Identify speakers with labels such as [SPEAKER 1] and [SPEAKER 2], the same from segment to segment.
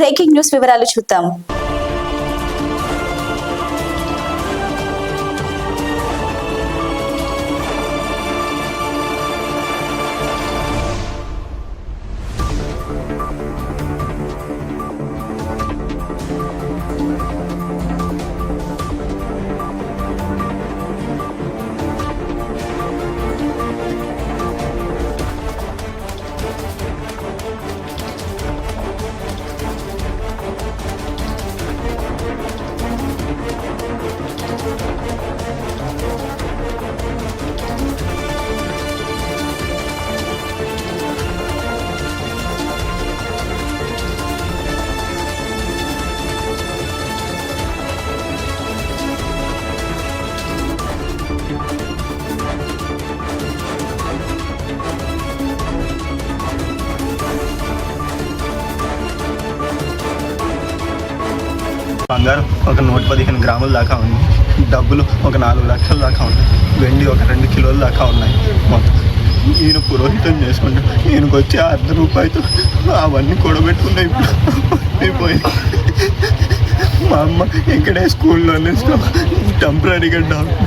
[SPEAKER 1] Breaking news వివరాలు చూద్దాం.
[SPEAKER 2] బంగారం ఒక 115 గ్రాముల దాకా ఉంది. డబ్బులు ఒక 4 లక్షల దాకా ఉన్నాయి. వెండి ఒక 2 కిలోల దాకా ఉన్నాయి. మొత్తం ఈయన పురోహితం చేసుకుంటా ఈయనకు వచ్చే ₹1,000 అవన్నీ కూడబెట్టుకున్నాయి. ఇప్పుడు అయిపోయి మా అమ్మ ఇక్కడే స్కూల్లోనే టెంపరీగా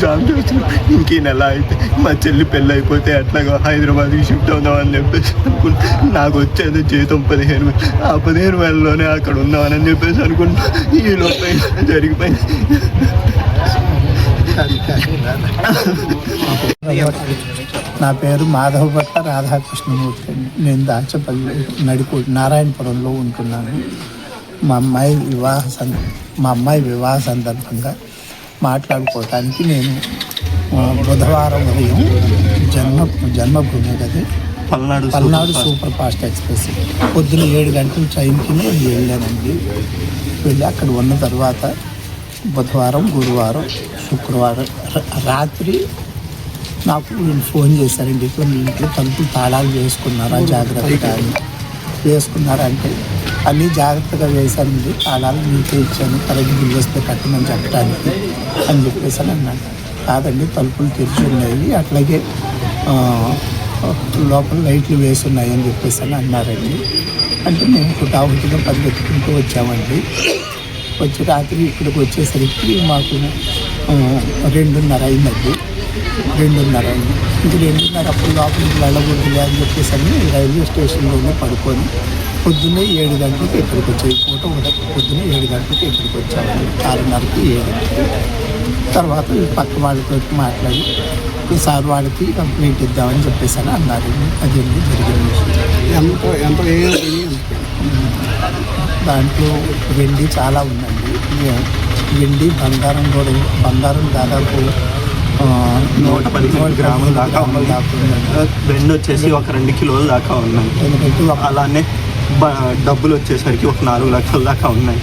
[SPEAKER 2] జాబ్ చేస్తున్నాం. ఇంక ఈ నెల అయితే మా చెల్లి పెళ్ళి అయిపోతే ఎట్లాగో హైదరాబాద్కి షిఫ్ట్ అవుదామని చెప్పేసి అనుకుంటా. నాకు వచ్చేది జీతం 15,000. ఆ 15,000లోనే అక్కడ ఉందామని చెప్పేసి అనుకుంటా. ఈ లోపల జరిగిపోయింది.
[SPEAKER 3] నా పేరు మాధవ భట్ట రాధాకృష్ణమూర్తి. నేను దాచపల్లి నడిపూడి నారాయణపురంలో ఉంటున్నాను. మా అమ్మాయి వివాహ సందర్భంగా మాట్లాడుకోవటానికి నేను బుధవారం ఉదయం జన్మభూమి గది పల్నాడు సూపర్ ఫాస్ట్ ఎక్స్ప్రెస్ పొద్దున 7 గంటల ట్రైన్కి నేను వెళ్ళానండి. వెళ్ళి అక్కడ ఉన్న తర్వాత బుధవారం, గురువారం, శుక్రవారం రాత్రి నాకు నేను ఫోన్ చేశారండి. ఇట్లా మీ ఇంట్లో తలుపులు తాళాలు వేసుకున్నారా, జాగ్రత్తగా వేసుకున్నారంటే అన్నీ జాగ్రత్తగా వేశానండి. తాళాలు మీకే ఇచ్చాను, కరెంట్ బిల్ వస్తే కట్టమని చెప్పడానికి అని చెప్పేసి అని అన్నాను. కాదండి, తలుపులు తెరిచి ఉన్నాయి, అట్లాగే లోపల లైట్లు వేసి ఉన్నాయి అని చెప్పేసి అని అన్నారండి. అంటే మేము హుటాహుటిగా పరిగెత్తుకుంటూ వచ్చామండి. వచ్చి రాత్రి ఇక్కడికి వచ్చేసరికి మాకు 2:30 అయిందండి. 2:30 అయింది. ఇంక 2:30 అప్పుడు లోపలికి వెళ్ళకూడదులే అని చెప్పేసి అని రైల్వే స్టేషన్లోనే పడుకొని పొద్దున్నే 7 గంటలకి ఇక్కడికి వచ్చాయి. పొద్దున్నే 7 గంటలకి ఇక్కడికి వచ్చాము. 6:30కి 7 తర్వాత పక్క వాళ్ళతో మాట్లాడి సార్ వాళ్ళకి కంప్లైంట్ ఇద్దామని చెప్పేసి అని అన్నారు. అది జరిగిన విషయం. దాంట్లో వెండి చాలా ఉందండి. వెండి, బంగారం కూడా. బంగారం దాదాపు
[SPEAKER 2] 115 గ్రాముల దాకా ఉందండి. వెండి వచ్చేసి ఒక 2 కిలోల దాకా ఉన్నాయి. అలానే డబ్బులు వచ్చేసరికి ఒక 4 లక్షల దాకా ఉన్నాయి.